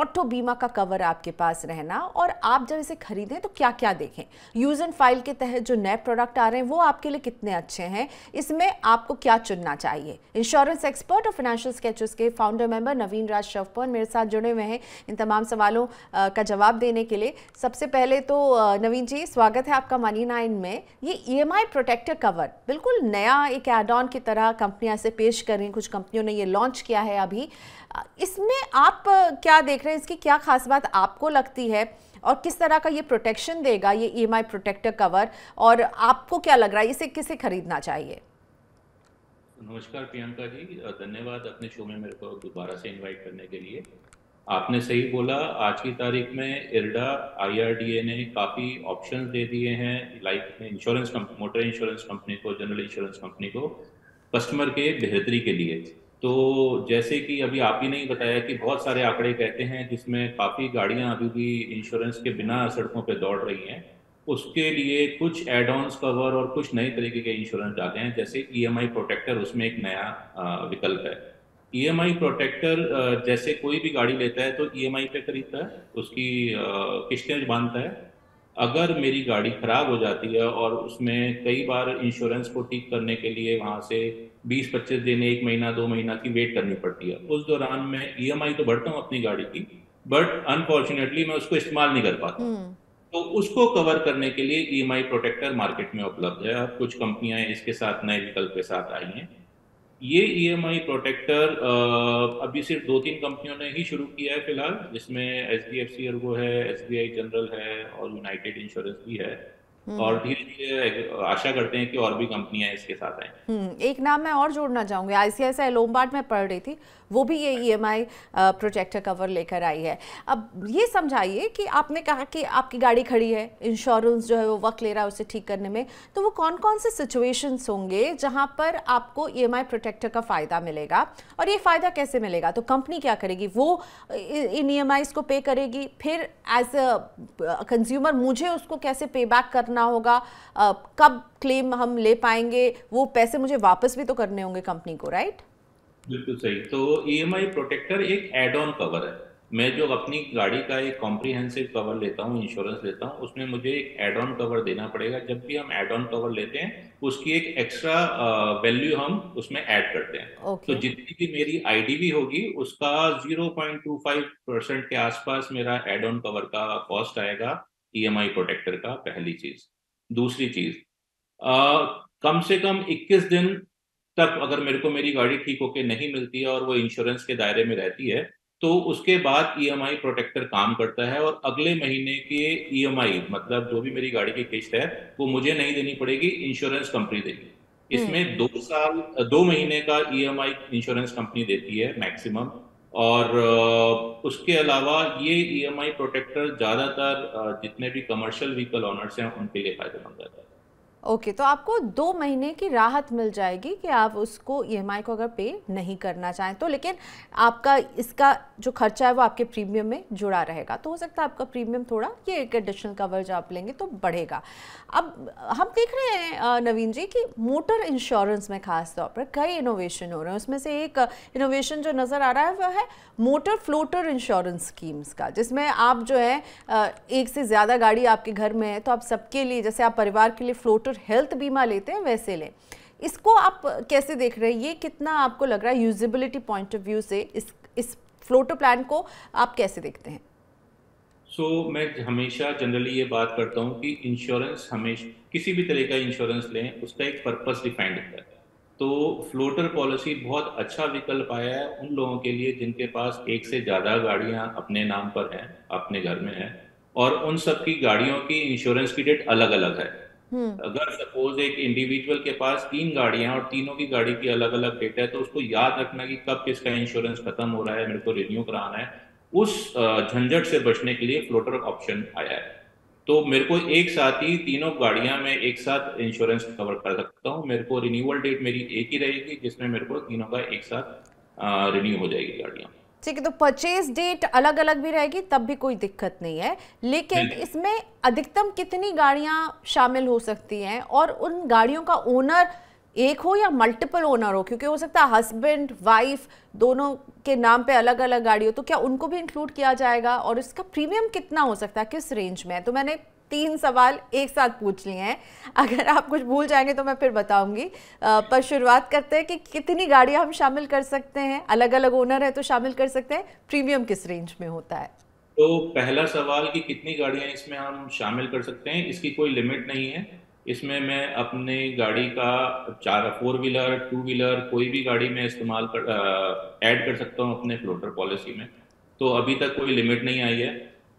Auto बीमा का cover आपके पास रहना, और आप जब इसे खरीदें तो क्या क्या देखें, यूज एंड फाइल के तहत जो नए प्रोडक्ट आ रहे हैं वो आपके लिए कितने अच्छे हैं, इसमें आपको क्या चुनना चाहिए। इंश्योरेंस एक्सपर्ट और फाइनेंशियल स्केचेस के फाउंडर मेंबर नवीन राज श्रवण मेरे साथ जुड़े हुए हैं इन तमाम सवालों का जवाब देने के लिए। सबसे पहले तो नवीन जी, स्वागत है आपका मनी 9 में। ये EMI प्रोटेक्टर कवर बिल्कुल नया एक एड ऑन की तरह कंपनियां से पेश कर रही हैं, कुछ कंपनियों ने ये लॉन्च किया है अभी। इसमें आप क्या देख रहे हैं, इसकी क्या खास बात आपको लगती है और किस तरह का ये प्रोटेक्शन देगा ये EMI प्रोटेक्टर कवर, और आपको क्या लग रहा है इसे किसे खरीदना चाहिए? नमस्कार प्रियंका जी, धन्यवाद अपने शो में मेरे को दोबारा से इनवाइट करने के लिए। आपने सही बोला, आज की तारीख में IRDA IRDA ने काफ़ी ऑप्शंस दे दिए हैं, like insurance motor insurance company को, जनरल इंश्योरेंस कंपनी को, कस्टमर के बेहतरी के लिए। तो जैसे कि अभी आप ही ने बताया कि बहुत सारे आंकड़े कहते हैं जिसमें काफ़ी गाड़ियां अभी भी इंश्योरेंस के बिना सड़कों पे दौड़ रही हैं, उसके लिए कुछ एड ऑन्स कवर और कुछ नए तरीके के इंश्योरेंस डाले हैं, जैसे EMI प्रोटेक्टर उसमें एक नया विकल्प है। EMI प्रोटेक्टर जैसे कोई भी गाड़ी लेता है तो EMI पे खरीदता है, उसकी किस्तें बांधता है। अगर मेरी गाड़ी खराब हो जाती है और उसमें कई बार इंश्योरेंस को ठीक करने के लिए वहां से 20-25 दिन, 1 महीना 2 महीना की वेट करनी पड़ती है, उस दौरान मैं EMI तो भरता हूँ अपनी गाड़ी की, बट अनफॉर्चुनेटली मैं उसको इस्तेमाल नहीं कर पाता। तो उसको कवर करने के लिए EMI प्रोटेक्टर मार्केट में उपलब्ध है। अब कुछ कंपनियां इसके साथ नए विकल्प के साथ आई हैं। ये EMI प्रोटेक्टर अभी सिर्फ 2-3 कंपनियों ने ही शुरू किया है फिलहाल, जिसमें HDFC अर्गो है, SBI जनरल है और यूनाइटेड इंश्योरेंस भी है। और धीरे धीरे आशा करते हैं कि और भी कंपनियां इसके साथ आएं। एक नाम मैं और जोड़ना चाहूँगी, ICICI लोम्बार्ड में पढ़ रही थी, वो भी ये EMI प्रोटेक्टर कवर लेकर आई है। अब ये समझाइए कि आपने कहा कि आपकी गाड़ी खड़ी है, इंश्योरेंस जो है वो वक्त ले रहा है उसे ठीक करने में, तो वो कौन कौन से सिचुएशंस होंगे जहाँ पर आपको EMI प्रोटेक्टर का फ़ायदा मिलेगा, और ये फ़ायदा कैसे मिलेगा? तो कंपनी क्या करेगी, वो इन EMIs को पे करेगी, फिर एज अ कंज्यूमर मुझे उसको कैसे पे बैक करना होगा, कब क्लेम हम ले पाएंगे, वो पैसे मुझे वापस भी तो करने होंगे कंपनी को, राइट? बिल्कुल सही। तो EMI प्रोटेक्टर एक एड ऑन कवर है। मैं जो अपनी गाड़ी का एक कॉम्प्रिहेंसिव कवर लेता हूँ, इंश्योरेंस लेता हूँ, उसमें मुझे एक एड ऑन कवर देना पड़ेगा। जब भी हम एड ऑन कवर लेते हैं उसकी एक एक्स्ट्रा वैल्यू हम उसमें ऐड करते हैं। तो ओके। जितनी भी मेरी IDV होगी उसका 0.25% के आसपास मेरा एड ऑन कवर का कॉस्ट आएगा EMI प्रोटेक्टर का, पहली चीज। दूसरी चीज, कम से कम 21 दिन तक अगर मेरे को मेरी गाड़ी ठीक होके नहीं मिलती है और वो इंश्योरेंस के दायरे में रहती है, तो उसके बाद EMI प्रोटेक्टर काम करता है और अगले महीने के EMI, मतलब जो भी मेरी गाड़ी की किस्त है, वो मुझे नहीं देनी पड़ेगी, इंश्योरेंस कंपनी देगी। इसमें 2 महीने का EMI इंश्योरेंस कंपनी देती है मैक्सिमम। और उसके अलावा ये EMI प्रोटेक्टर ज्यादातर जितने भी कमर्शियल व्हीकल ओनर्स हैं उनके लिए फायदेमंद है। ओके, तो आपको 2 महीने की राहत मिल जाएगी कि आप उसको EMI को अगर पे नहीं करना चाहें तो, लेकिन आपका इसका जो खर्चा है वो आपके प्रीमियम में जुड़ा रहेगा, तो हो सकता है आपका प्रीमियम थोड़ा, ये एक एडिशनल कवर जो आप लेंगे तो बढ़ेगा। अब हम देख रहे हैं नवीन जी कि मोटर इंश्योरेंस में खास तौर पर कई इनोवेशन हो रहे हैं, उसमें से एक इनोवेशन जो नज़र आ रहा है वह है मोटर फ्लोटर इंश्योरेंस स्कीम्स का, जिसमें आप जो है एक से ज़्यादा गाड़ी आपके घर में है तो आप सबके लिए, जैसे आप परिवार के लिए फ्लोटर हेल्थ बीमा लेते हैं वैसे लें। इसको आप कैसे देख रहे हैं, ये कितना आपको लग रहा है यूजेबिलिटी पॉइंट ऑफ व्यू से इस फ्लोटर प्लान को आप कैसे देखते हैं? मैं हमेशा जनरली ये बात करता हूँ कि इंश्योरेंस, हमेशा किसी भी तरह का इंश्योरेंस लें उसका एक पर्पस डिफाइंड होता है। तो फ्लोटर पॉलिसी बहुत अच्छा विकल्प आया है उन लोगों के लिए जिनके पास एक से ज़्यादा गाड़ियाँ अपने नाम पर हैं, अपने घर में हैं, और उन सब की गाड़ियों की इंश्योरेंस की डेट अलग अलग है। अगर सपोज एक इंडिविजुअल के पास 3 गाड़ियां और तीनों की गाड़ी की अलग अलग डेट है, तो उसको याद रखना कि कब किसका इंश्योरेंस खत्म हो रहा है, मेरे को रिन्यू कराना है, उस झंझट से बचने के लिए फ्लोटर ऑप्शन आया है। तो मेरे को एक साथ ही तीनों गाड़ियां मैं एक साथ इंश्योरेंस कवर कर सकता हूँ। मेरे को रिन्यूअल डेट मेरी एक ही रहेगी जिसमें मेरे को तीनों का एक साथ रिन्यू हो जाएगी गाड़ियां। ठीक है, तो परचेज डेट अलग अलग भी रहेगी तब भी कोई दिक्कत नहीं है, लेकिन बिल्कुल। इसमें अधिकतम कितनी गाड़ियां शामिल हो सकती हैं और उन गाड़ियों का ओनर एक हो या मल्टीपल ओनर हो, क्योंकि हो सकता है हस्बैंड वाइफ दोनों के नाम पे अलग अलग गाड़ी हो, तो क्या उनको भी इंक्लूड किया जाएगा और इसका प्रीमियम कितना हो सकता है, किस रेंज में है? तो मैंने 3 सवाल एक साथ पूछ लिए हैं, अगर आप कुछ भूल जाएंगे तो मैं फिर बताऊंगी। पर शुरुआत करते हैं कि कितनी गाड़ियां हम शामिल कर सकते हैं, अलग अलग ओनर है तो शामिल कर सकते हैं, प्रीमियम किस रेंज में होता है? तो पहला सवाल कि कितनी गाड़ियां इसमें हम शामिल कर सकते हैं, इसकी कोई लिमिट नहीं है। इसमें मैं अपने गाड़ी का 4 व्हीलर 2 व्हीलर कोई भी गाड़ी में इस्तेमाल कर ऐड कर सकता हूँ अपने फ्लोटर पॉलिसी में। तो अभी तक कोई लिमिट नहीं आई है।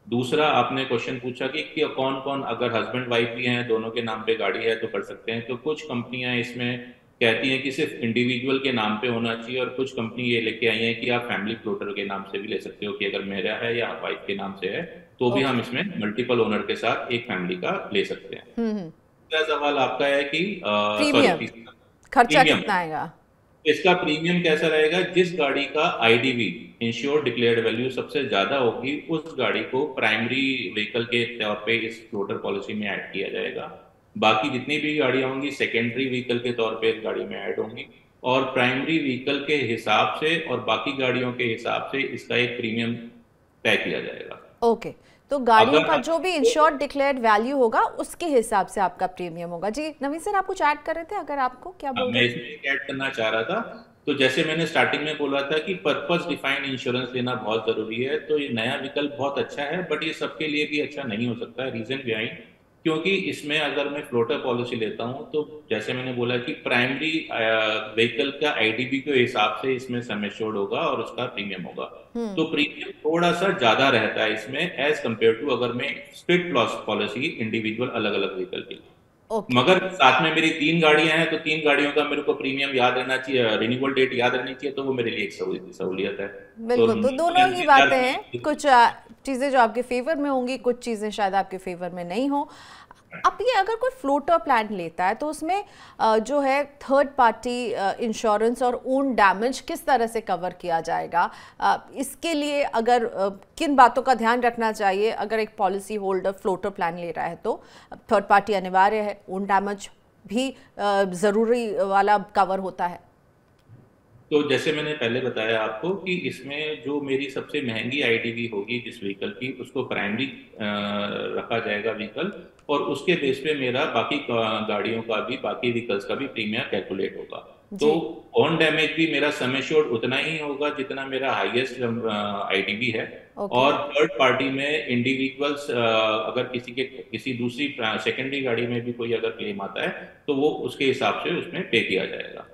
दूसरा, आपने क्वेश्चन पूछा कि कौन कौन, अगर हस्बैंड वाइफ भी हैं, दोनों के नाम पे गाड़ी है तो कर सकते हैं। तो कुछ कंपनियां इसमें कहती हैं कि सिर्फ इंडिविजुअल के नाम पे होना चाहिए, और कुछ कंपनी ये लेके आई है कि आप फैमिली फ्लोटर के नाम से भी ले सकते हो, कि अगर मेरा है या वाइफ के नाम से है तो भी हम इसमें मल्टीपल ओनर के साथ एक फैमिली का ले सकते हैं। दूसरा सवाल आपका है कि प्रीमियम सॉरी, खर्चा प्रीमियम। कितना आएगा? इसका प्रीमियम कैसा रहेगा? जिस गाड़ी का आईडीवी, इंश्योर्ड डिक्लेयर्ड वैल्यू, सबसे ज्यादा होगी उस गाड़ी को प्राइमरी व्हीकल के तौर पे इस फ्लोटर पॉलिसी में ऐड किया जाएगा। बाकी जितनी भी गाड़ियां होंगी सेकेंडरी व्हीकल के तौर पे इस गाड़ी में ऐड होंगी, और प्राइमरी व्हीकल के हिसाब से और बाकी गाड़ियों के हिसाब से इसका एक प्रीमियम तय किया जाएगा। ओके, तो गाड़ियों अगर का जो भी इंश्योर्ड डिक्लेयर्ड वैल्यू होगा उसके हिसाब से आपका प्रीमियम होगा। जी नवीन सर, आप कुछ ऐड कर रहे थे, अगर आपको क्या बोल मैं रहे इसमें एक ऐड करना चाह रहा था। तो जैसे मैंने स्टार्टिंग में बोला था कि पर्पस डिफाइंड इंश्योरेंस लेना बहुत जरूरी है, तो ये नया विकल्प बहुत अच्छा है, बट ये सबके लिए भी अच्छा नहीं हो सकता है। रीजन बिहाइंड, क्योंकि इसमें अगर मैं फ्लोटर पॉलिसी लेता हूं तो जैसे मैंने बोला कि प्राइमरी व्हीकल का आईडीबी के हिसाब से इसमें सम एश्योर्ड होगा और उसका प्रीमियम होगा। तो प्रीमियम थोड़ा सा ज्यादा रहता है इसमें एज कंपेयर टू अगर मैं स्प्लिट लॉस पॉलिसी इंडिविजुअल अलग अलग व्हीकल की। ओके। मगर साथ में मेरी 3 गाड़ियां हैं, तो 3 गाड़ियों का मेरे को प्रीमियम याद रहना चाहिए, रिन्यूअल डेट याद रहनी चाहिए, तो वो मेरे लिए एक सहूलियत है। तो बिल्कुल, तो दोनों ही बातें हैं, कुछ चीज़ें जो आपके फेवर में होंगी, कुछ चीज़ें शायद आपके फेवर में नहीं हो। अब ये अगर कोई फ्लोटर प्लान लेता है तो उसमें जो है थर्ड पार्टी इंश्योरेंस और ओन डैमेज किस तरह से कवर किया जाएगा? इसके लिए अगर किन बातों का ध्यान रखना चाहिए अगर एक पॉलिसी होल्डर फ्लोटर प्लान ले रहा है? तो थर्ड पार्टी अनिवार्य है, ओन डैमेज भी ज़रूरी वाला कवर होता है। तो जैसे मैंने पहले बताया आपको कि इसमें जो मेरी सबसे महंगी आईडीवी होगी जिस व्हीकल की, उसको प्राइमरी रखा जाएगा व्हीकल, और उसके बेस पे मेरा बाकी गाड़ियों का भी, बाकी व्हीकल्स का भी प्रीमियम कैलकुलेट होगा। तो ऑन डैमेज भी मेरा सम एश्योर्ड उतना ही होगा जितना मेरा हाईएस्ट आईडीवी है। और थर्ड पार्टी में इंडिविजुअल्स अगर किसी दूसरी सेकेंडरी गाड़ी में भी कोई अगर क्लेम आता है तो वो उसके हिसाब से उसमें पे किया जाएगा।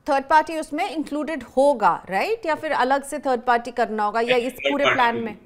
थर्ड पार्टी उसमें इंक्लूडेड होगा, राइट? या फिर अलग से थर्ड पार्टी करना होगा, या इस पूरे प्लान में?